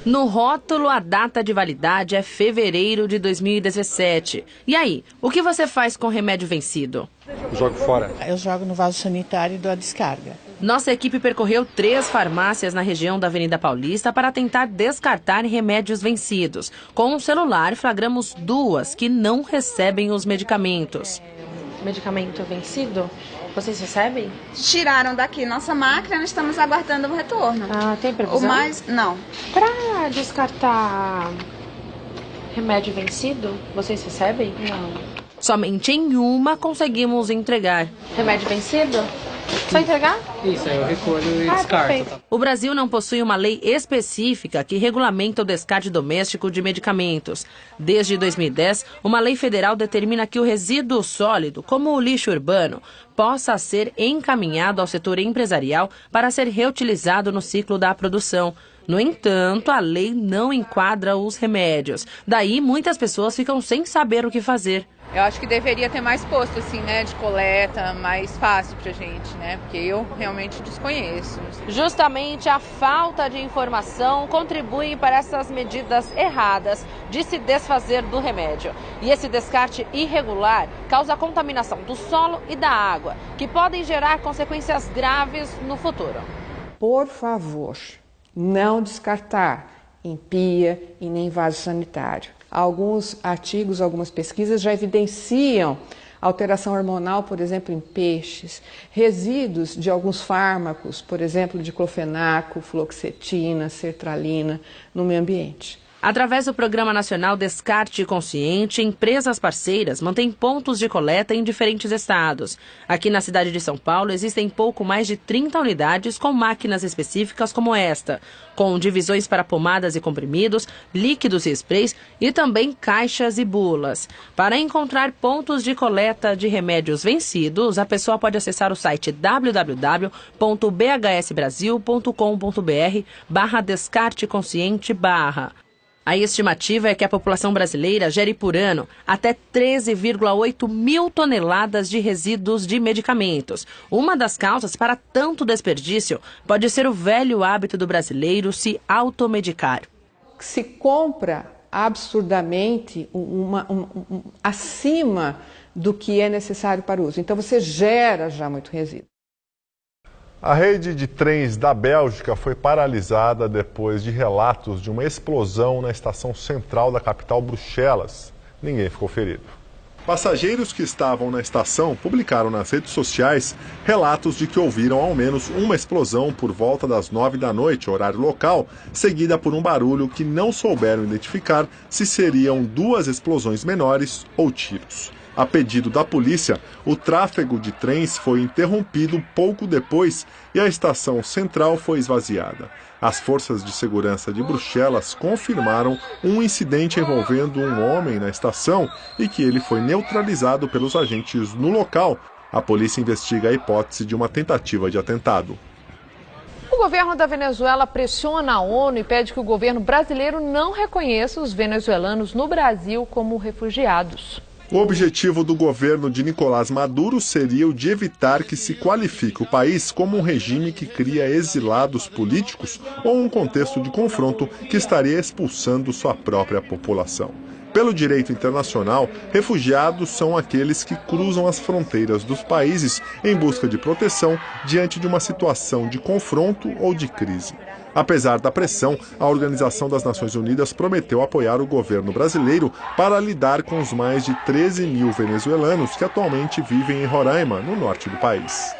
No rótulo, a data de validade é fevereiro de 2017. E aí, o que você faz com o remédio vencido? Jogo fora. Eu jogo no vaso sanitário e dou a descarga. Nossa equipe percorreu 3 farmácias na região da Avenida Paulista para tentar descartar remédios vencidos. Com um celular, flagramos 2 que não recebem os medicamentos. Medicamento vencido? Vocês recebem? Tiraram daqui nossa máquina, nós estamos aguardando o retorno. Ah, tem previsão? O mais, não. Para descartar remédio vencido, vocês recebem? Não. Somente em uma conseguimos entregar. Remédio vencido? Só entregar? Isso, aí eu recolho e descarto. Perfeito. O Brasil não possui uma lei específica que regulamenta o descarte doméstico de medicamentos. Desde 2010, uma lei federal determina que o resíduo sólido, como o lixo urbano, possa ser encaminhado ao setor empresarial para ser reutilizado no ciclo da produção. No entanto, a lei não enquadra os remédios. Daí, muitas pessoas ficam sem saber o que fazer. Eu acho que deveria ter mais posto, assim, né, de coleta, mais fácil pra gente, né, porque eu realmente desconheço. Justamente a falta de informação contribui para essas medidas erradas de se desfazer do remédio. E esse descarte irregular causa contaminação do solo e da água, que podem gerar consequências graves no futuro. Por favor, não descartar em pia e nem vaso sanitário. Alguns artigos, algumas pesquisas já evidenciam alteração hormonal, por exemplo, em peixes, resíduos de alguns fármacos, por exemplo, diclofenaco, fluoxetina, sertralina, no meio ambiente. Através do Programa Nacional Descarte Consciente, empresas parceiras mantêm pontos de coleta em diferentes estados. Aqui na cidade de São Paulo existem pouco mais de 30 unidades com máquinas específicas como esta, com divisões para pomadas e comprimidos, líquidos e sprays e também caixas e bulas. Para encontrar pontos de coleta de remédios vencidos, a pessoa pode acessar o site www.bhsbrasil.com.br/descarteconsciente/. A estimativa é que a população brasileira gere por ano até 13,8 mil toneladas de resíduos de medicamentos. Uma das causas para tanto desperdício pode ser o velho hábito do brasileiro se automedicar. Se compra absurdamente acima do que é necessário para o uso. Então você gera já muito resíduo. A rede de trens da Bélgica foi paralisada depois de relatos de uma explosão na estação central da capital Bruxelas. Ninguém ficou ferido. Passageiros que estavam na estação publicaram nas redes sociais relatos de que ouviram ao menos uma explosão por volta das 9 da noite, horário local, seguida por um barulho que não souberam identificar se seriam 2 explosões menores ou tiros. A pedido da polícia, o tráfego de trens foi interrompido pouco depois e a estação central foi esvaziada. As forças de segurança de Bruxelas confirmaram um incidente envolvendo um homem na estação e que ele foi neutralizado pelos agentes no local. A polícia investiga a hipótese de uma tentativa de atentado. O governo da Venezuela pressiona a ONU e pede que o governo brasileiro não reconheça os venezuelanos no Brasil como refugiados. O objetivo do governo de Nicolás Maduro seria o de evitar que se qualifique o país como um regime que cria exilados políticos ou um contexto de confronto que estaria expulsando sua própria população. Pelo direito internacional, refugiados são aqueles que cruzam as fronteiras dos países em busca de proteção diante de uma situação de confronto ou de crise. Apesar da pressão, a Organização das Nações Unidas prometeu apoiar o governo brasileiro para lidar com os mais de 13 mil venezuelanos que atualmente vivem em Roraima, no norte do país.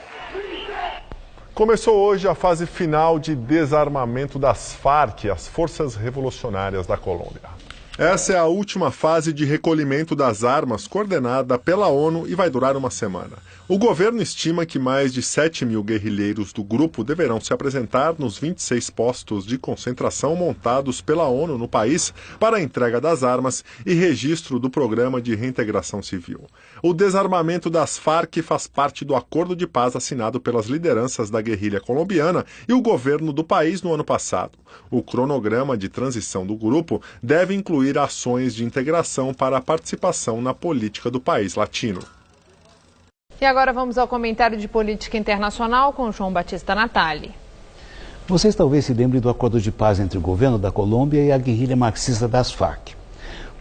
Começou hoje a fase final de desarmamento das Farc, as Forças Revolucionárias da Colômbia. Essa é a última fase de recolhimento das armas coordenada pela ONU e vai durar uma semana. O governo estima que mais de 7 mil guerrilheiros do grupo deverão se apresentar nos 26 postos de concentração montados pela ONU no país para a entrega das armas e registro do programa de reintegração civil. O desarmamento das Farc faz parte do acordo de paz assinado pelas lideranças da guerrilha colombiana e o governo do país no ano passado. O cronograma de transição do grupo deve incluir ações de integração para a participação na política do país latino. E agora vamos ao comentário de política internacional com João Batista Natali. Vocês talvez se lembrem do acordo de paz entre o governo da Colômbia e a guerrilha marxista das Farc.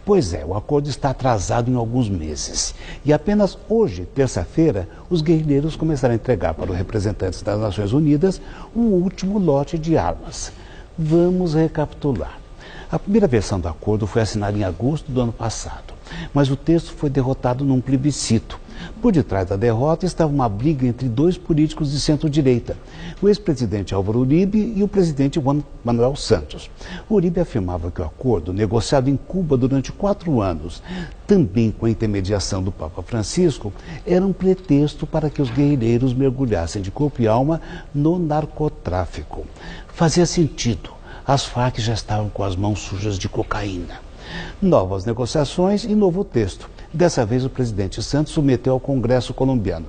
Pois é, o acordo está atrasado em alguns meses. E apenas hoje, terça-feira, os guerrilheiros começaram a entregar para os representantes das Nações Unidas um último lote de armas. Vamos recapitular. A primeira versão do acordo foi assinada em agosto do ano passado, mas o texto foi derrotado num plebiscito. Por detrás da derrota estava uma briga entre dois políticos de centro-direita, o ex-presidente Álvaro Uribe e o presidente Juan Manuel Santos. Uribe afirmava que o acordo, negociado em Cuba durante 4 anos, também com a intermediação do Papa Francisco, era um pretexto para que os guerrilheiros mergulhassem de corpo e alma no narcotráfico. Fazia sentido. As Farc já estavam com as mãos sujas de cocaína. Novas negociações e novo texto. Dessa vez o presidente Santos submeteu ao Congresso colombiano.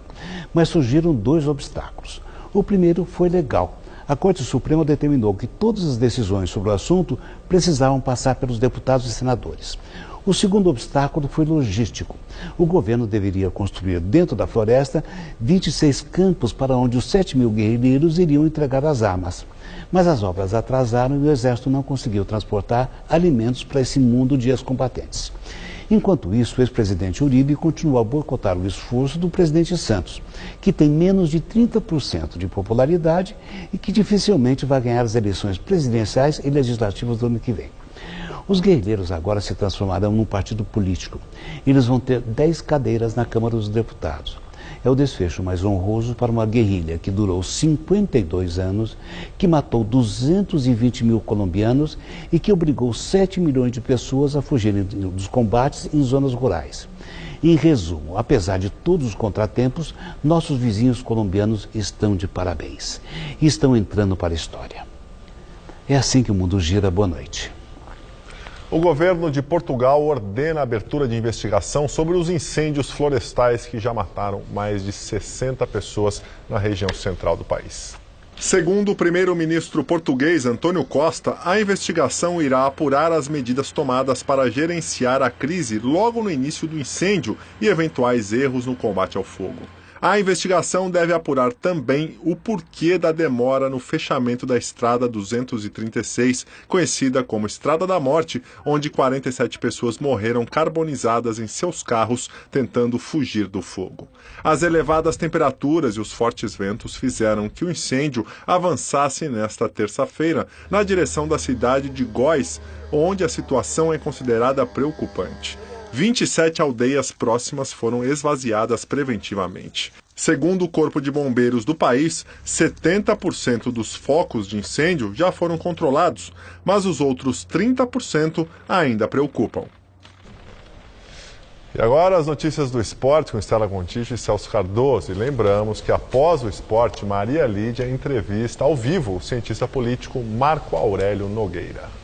Mas surgiram 2 obstáculos. O primeiro foi legal. A Corte Suprema determinou que todas as decisões sobre o assunto precisavam passar pelos deputados e senadores. O segundo obstáculo foi logístico. O governo deveria construir dentro da floresta 26 campos para onde os 7 mil guerrilheiros iriam entregar as armas. Mas as obras atrasaram e o exército não conseguiu transportar alimentos para esse mundo de ex-combatentes. Enquanto isso, o ex-presidente Uribe continuou a boicotar o esforço do presidente Santos, que tem menos de 30% de popularidade e que dificilmente vai ganhar as eleições presidenciais e legislativas do ano que vem. Os guerrilheiros agora se transformarão num partido político. Eles vão ter 10 cadeiras na Câmara dos Deputados. É o desfecho mais honroso para uma guerrilha que durou 52 anos, que matou 220 mil colombianos e que obrigou 7 milhões de pessoas a fugirem dos combates em zonas rurais. Em resumo, apesar de todos os contratempos, nossos vizinhos colombianos estão de parabéns. E estão entrando para a história. É assim que o mundo gira. Boa noite. O governo de Portugal ordena a abertura de investigação sobre os incêndios florestais que já mataram mais de 60 pessoas na região central do país. Segundo o primeiro-ministro português António Costa, a investigação irá apurar as medidas tomadas para gerenciar a crise logo no início do incêndio e eventuais erros no combate ao fogo. A investigação deve apurar também o porquê da demora no fechamento da Estrada 236, conhecida como Estrada da Morte, onde 47 pessoas morreram carbonizadas em seus carros tentando fugir do fogo. As elevadas temperaturas e os fortes ventos fizeram que o incêndio avançasse nesta terça-feira na direção da cidade de Góis, onde a situação é considerada preocupante. 27 aldeias próximas foram esvaziadas preventivamente. Segundo o Corpo de Bombeiros do país, 70% dos focos de incêndio já foram controlados, mas os outros 30% ainda preocupam. E agora as notícias do esporte com Estela Gontijo e Celso Cardoso. E lembramos que após o esporte, Maria Lídia entrevista ao vivo o cientista político Marco Aurélio Nogueira.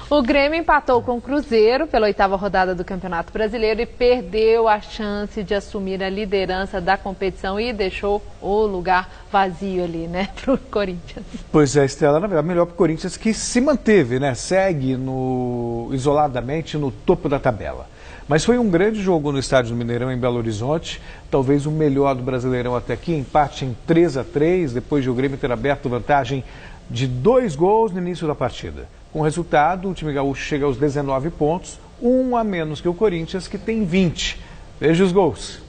O Grêmio empatou com o Cruzeiro pela 8ª rodada do Campeonato Brasileiro e perdeu a chance de assumir a liderança da competição e deixou o lugar vazio ali, né, para o Corinthians. Pois é, Estela, na verdade, melhor para o Corinthians que se manteve, né, segue isoladamente no topo da tabela. Mas foi um grande jogo no estádio do Mineirão, em Belo Horizonte, talvez o melhor do Brasileirão até aqui, empate em 3-3, depois de o Grêmio ter aberto vantagem de 2 gols no início da partida. Com o resultado, o time gaúcho chega aos 19 pontos, um a menos que o Corinthians, que tem 20. Veja os gols.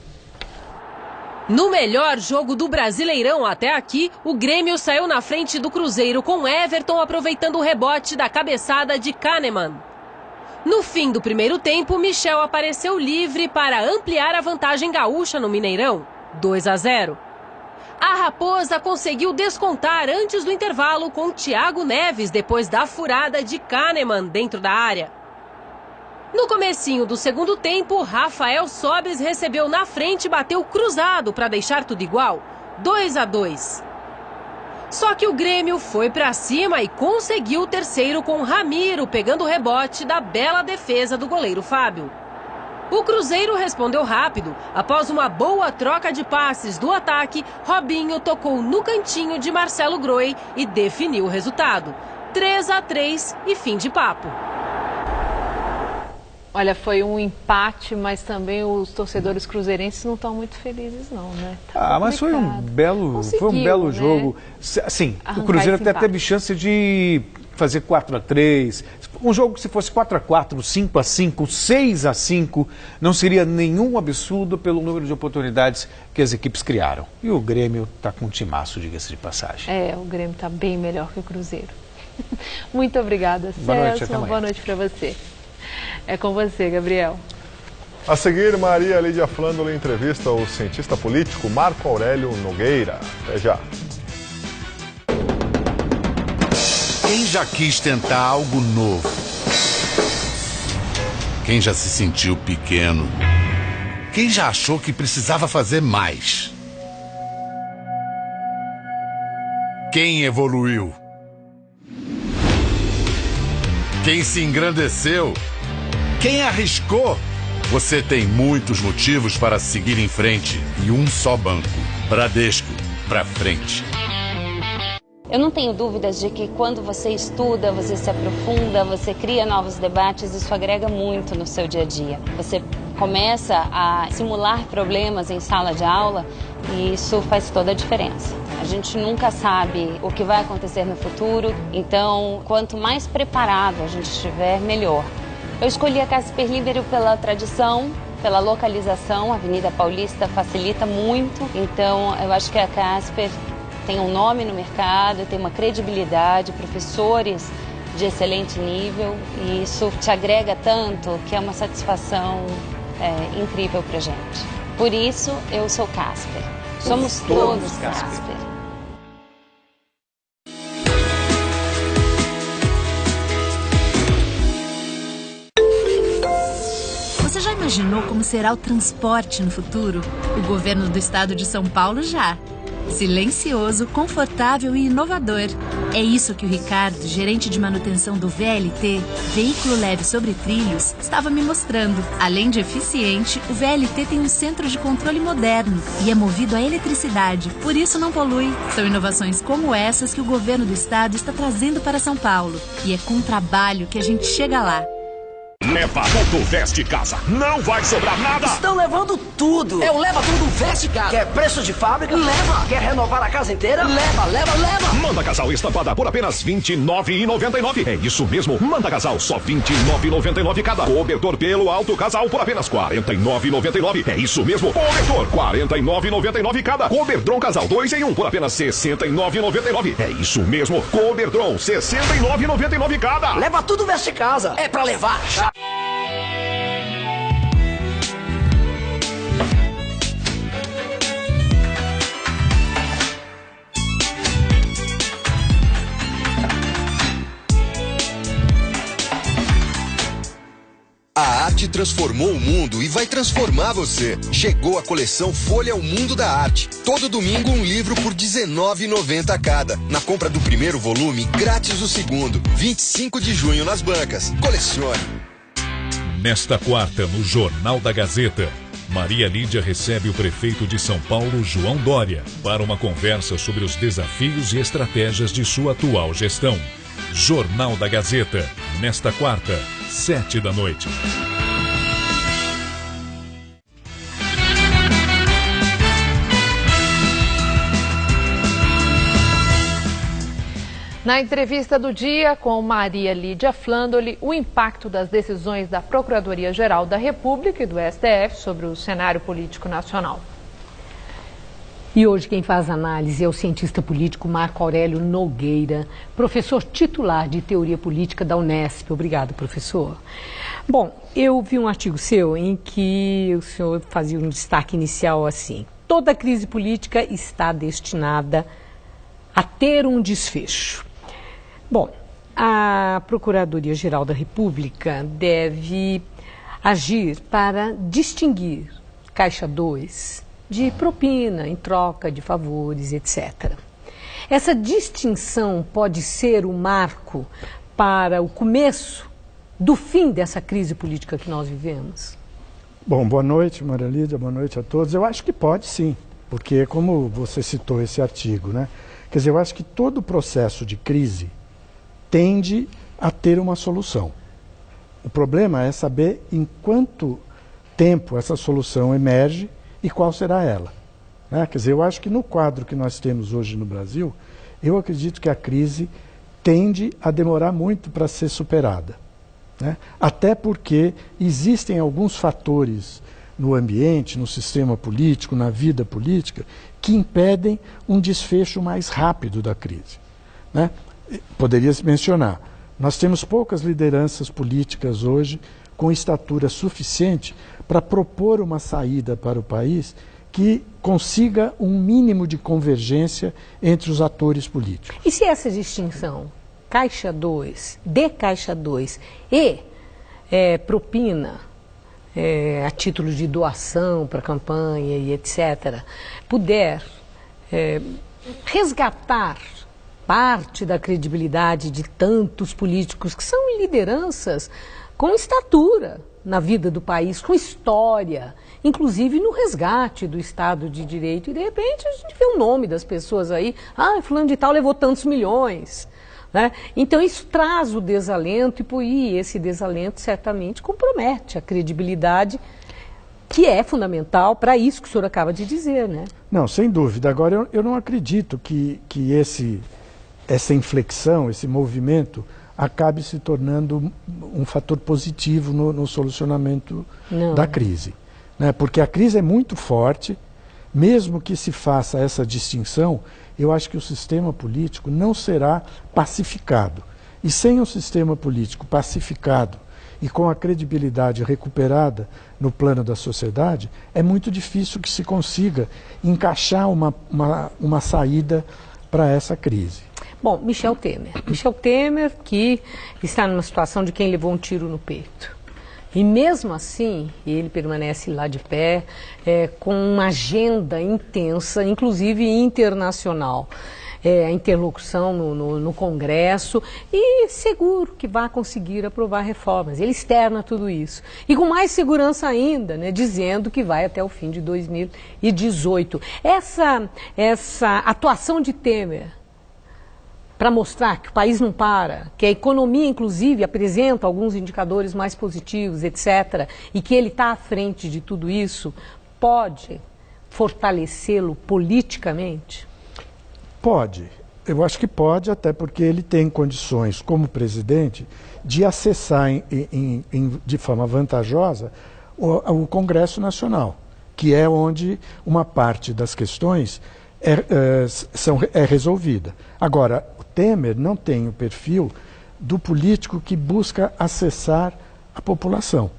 No melhor jogo do Brasileirão até aqui, o Grêmio saiu na frente do Cruzeiro com Everton aproveitando o rebote da cabeçada de Kahneman. No fim do primeiro tempo, Michel apareceu livre para ampliar a vantagem gaúcha no Mineirão, 2-0. A Raposa conseguiu descontar antes do intervalo com Thiago Neves depois da furada de Kahneman dentro da área. No comecinho do segundo tempo, Rafael Sobes recebeu na frente e bateu cruzado para deixar tudo igual, 2-2. Só que o Grêmio foi para cima e conseguiu o terceiro com Ramiro pegando o rebote da bela defesa do goleiro Fábio. O Cruzeiro respondeu rápido. Após uma boa troca de passes do ataque, Robinho tocou no cantinho de Marcelo Groi e definiu o resultado. 3-3 e fim de papo. Olha, foi um empate, mas também os torcedores cruzeirenses não estão muito felizes não, né? Mas foi um belo jogo. Assim, o Cruzeiro até teve chance de fazer 4-3. Um jogo que se fosse 4-4, 5-5, 6-5, não seria nenhum absurdo pelo número de oportunidades que as equipes criaram. E o Grêmio está com um timaço, diga-se de passagem. O Grêmio está bem melhor que o Cruzeiro. Muito obrigada, Celso. Uma boa noite para você. É com você, Gabriel. A seguir, Maria Lídia Flândula entrevista o cientista político Marco Aurélio Nogueira. Até já. Quem já quis tentar algo novo? Quem já se sentiu pequeno? Quem já achou que precisava fazer mais? Quem evoluiu? Quem se engrandeceu? Quem arriscou? Você tem muitos motivos para seguir em frente e um só banco. Bradesco, pra frente. Eu não tenho dúvidas de que quando você estuda, você se aprofunda, você cria novos debates, isso agrega muito no seu dia a dia. Você começa a simular problemas em sala de aula e isso faz toda a diferença. A gente nunca sabe o que vai acontecer no futuro, então quanto mais preparado a gente estiver, melhor. Eu escolhi a Casper Libero pela tradição, pela localização, a Avenida Paulista facilita muito, então eu acho que a Casper tem um nome no mercado, tem uma credibilidade, professores de excelente nível e isso te agrega tanto que é uma satisfação incrível pra gente. Por isso eu sou Casper. Somos todos Casper. Você já imaginou como será o transporte no futuro? O governo do estado de São Paulo já. Silencioso, confortável e inovador. É isso que o Ricardo, gerente de manutenção do VLT, Veículo Leve sobre Trilhos, estava me mostrando. Além de eficiente, o VLT tem um centro de controle moderno e é movido a eletricidade, por isso não polui. São inovações como essas que o governo do estado está trazendo para São Paulo. E é com trabalho que a gente chega lá. Leva tudo, veste casa. Não vai sobrar nada. Estão levando tudo. É o Leva Tudo, Veste Casa. Quer preço de fábrica? Leva. Quer renovar a casa inteira? Leva, leva, leva. Manda casal estampada por apenas R$ 29,99. É isso mesmo. Manda casal só R$ 29,99 cada. Cobertor pelo alto casal por apenas R$ 49,99. É isso mesmo. Cobertor R$ 49,99 cada. Coberdron casal 2 em 1 por apenas R$ 69,99. É isso mesmo. Coberdron R$ 69,99 cada. Leva Tudo, Veste Casa. É pra levar. A arte transformou o mundo e vai transformar você. Chegou a coleção Folha ao Mundo da Arte. Todo domingo um livro por R$19,90 cada. Na compra do primeiro volume, grátis o segundo. 25 de junho nas bancas. Colecione. Nesta quarta, no Jornal da Gazeta, Maria Lídia recebe o prefeito de São Paulo, João Dória, para uma conversa sobre os desafios e estratégias de sua atual gestão. Jornal da Gazeta, nesta quarta, 19h. Na entrevista do dia com Maria Lídia Flandoli, o impacto das decisões da Procuradoria-Geral da República e do STF sobre o cenário político nacional. E hoje quem faz análise é o cientista político Marco Aurélio Nogueira, professor titular de Teoria Política da Unesp. Obrigado, professor. Bom, eu vi um artigo seu em que o senhor fazia um destaque inicial assim: toda crise política está destinada a ter um desfecho. Bom, a Procuradoria-Geral da República deve agir para distinguir Caixa 2 de propina em troca de favores, etc. Essa distinção pode ser o marco para o começo do fim dessa crise política que nós vivemos? Bom, boa noite, Maria Lídia, boa noite a todos. Eu acho que pode sim, porque como você citou esse artigo, né? Quer dizer, eu acho que todo processo de crise tende a ter uma solução. O problema é saber em quanto tempo essa solução emerge e qual será ela, né? Quer dizer, eu acho que no quadro que nós temos hoje no Brasil, eu acredito que a crise tende a demorar muito para ser superada, né? Até porque existem alguns fatores no ambiente, no sistema político, na vida política, que impedem um desfecho mais rápido da crise, né? Poderia-se mencionar, nós temos poucas lideranças políticas hoje com estatura suficiente para propor uma saída para o país que consiga um mínimo de convergência entre os atores políticos. E se essa distinção, Caixa 2, de Caixa 2 e propina, a título de doação para campanha e etc., puder resgatar parte da credibilidade de tantos políticos que são lideranças com estatura na vida do país, com história, inclusive no resgate do Estado de Direito, e de repente a gente vê o nome das pessoas aí, fulano de tal levou tantos milhões, né? Então isso traz o desalento e esse desalento certamente compromete a credibilidade, que é fundamental para isso que o senhor acaba de dizer, né? Não, sem dúvida. Agora eu não acredito que essa inflexão, esse movimento acabe se tornando um fator positivo no solucionamento da crise, né? Porque a crise é muito forte, mesmo que se faça essa distinção, eu acho que o sistema político não será pacificado. E sem um sistema político pacificado e com a credibilidade recuperada no plano da sociedade, é muito difícil que se consiga encaixar uma saída para essa crise. Bom, Michel Temer que está numa situação de quem levou um tiro no peito. E mesmo assim, ele permanece lá de pé, com uma agenda intensa, inclusive internacional. A interlocução no Congresso e seguro que vai conseguir aprovar reformas. Ele externa tudo isso. E com mais segurança ainda, né, dizendo que vai até o fim de 2018. Essa atuação de Temer para mostrar que o país não para, que a economia, inclusive, apresenta alguns indicadores mais positivos, etc., e que ele está à frente de tudo isso, pode fortalecê-lo politicamente? Pode. Eu acho que pode, até porque ele tem condições, como presidente, de acessar de forma vantajosa o Congresso Nacional, que é onde uma parte das questões é resolvida. Agora, o Temer não tem o perfil do político que busca acessar a população,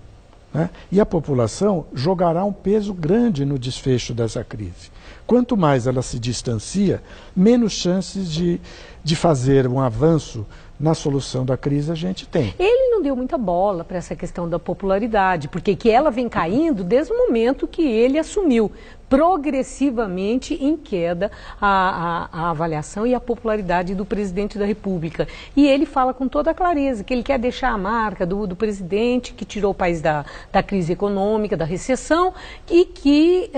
né? E a população jogará um peso grande no desfecho dessa crise. Quanto mais ela se distancia, menos chances de fazer um avanço na solução da crise a gente tem. Ele não deu muita bola para essa questão da popularidade, porque que ela vem caindo desde o momento que ele assumiu, progressivamente em queda a avaliação e a popularidade do presidente da República. E ele fala com toda a clareza que ele quer deixar a marca do presidente que tirou o país da crise econômica, da recessão e que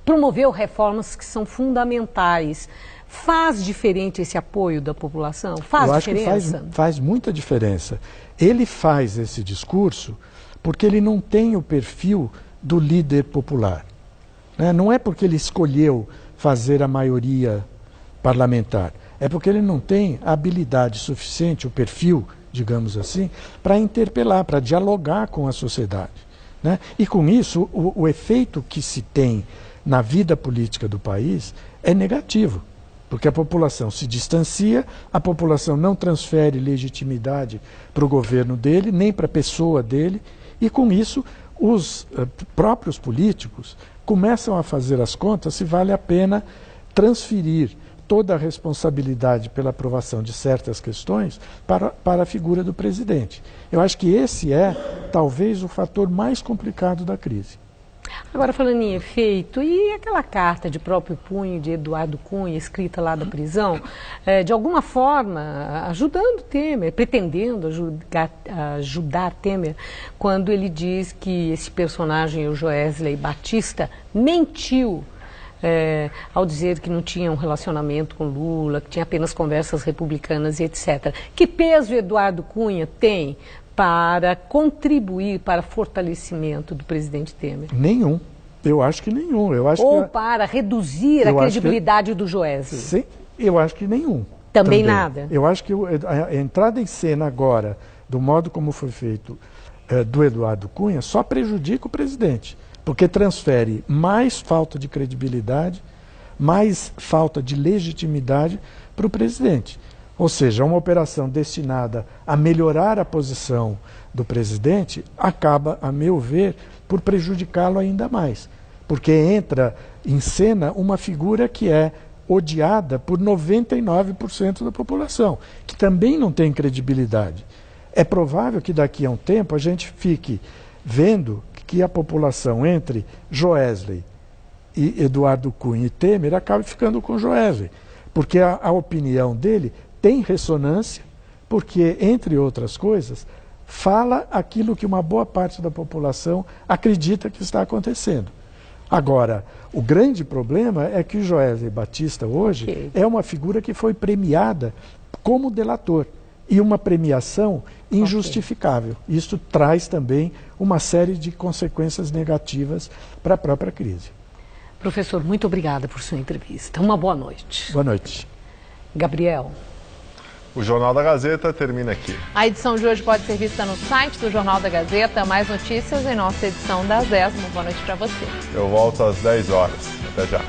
promoveu reformas que são fundamentais. Faz diferente esse apoio da população? Faz diferença? Eu acho que faz muita diferença. Ele faz esse discurso porque ele não tem o perfil do líder popular, né? Não é porque ele escolheu fazer a maioria parlamentar. é porque ele não tem a habilidade suficiente, o perfil, digamos assim, para interpelar, para dialogar com a sociedade, né? E com isso, o efeito que se tem na vida política do país é negativo, porque a população se distancia, a população não transfere legitimidade para o governo dele, nem para a pessoa dele, e com isso os próprios políticos começam a fazer as contas se vale a pena transferir toda a responsabilidade pela aprovação de certas questões para a figura do presidente. Eu acho que esse é, talvez, o fator mais complicado da crise. Agora, falando em efeito, e aquela carta de próprio punho de Eduardo Cunha, escrita lá da prisão, de alguma forma ajudando Temer, pretendendo ajudar Temer, quando ele diz que esse personagem, o Joesley Batista, mentiu ao dizer que não tinha um relacionamento com Lula, que tinha apenas conversas republicanas e etc. Que peso Eduardo Cunha tem para contribuir para o fortalecimento do presidente Temer? Nenhum. Eu acho que nenhum. Para reduzir a credibilidade do Joesley? Sim, eu acho que nenhum. Também nada? Eu acho que a entrada em cena agora, do modo como foi feito do Eduardo Cunha, só prejudica o presidente, porque transfere mais falta de credibilidade, mais falta de legitimidade para o presidente. Ou seja, uma operação destinada a melhorar a posição do presidente acaba, a meu ver, por prejudicá-lo ainda mais. Porque entra em cena uma figura que é odiada por 99% da população, que também não tem credibilidade. É provável que daqui a um tempo a gente fique vendo que a população entre Joesley e Eduardo Cunha e Temer acabe ficando com Joesley, porque a opinião dele tem ressonância, porque, entre outras coisas, fala aquilo que uma boa parte da população acredita que está acontecendo. Agora, o grande problema é que o Joesley Batista hoje é uma figura que foi premiada como delator, e uma premiação injustificável. Isso traz também uma série de consequências negativas para a própria crise. Professor, muito obrigada por sua entrevista. Uma boa noite. Boa noite. Gabriel. O Jornal da Gazeta termina aqui. A edição de hoje pode ser vista no site do Jornal da Gazeta. Mais notícias em nossa edição das 10. Uma boa noite para você. Eu volto às 10 horas. Até já.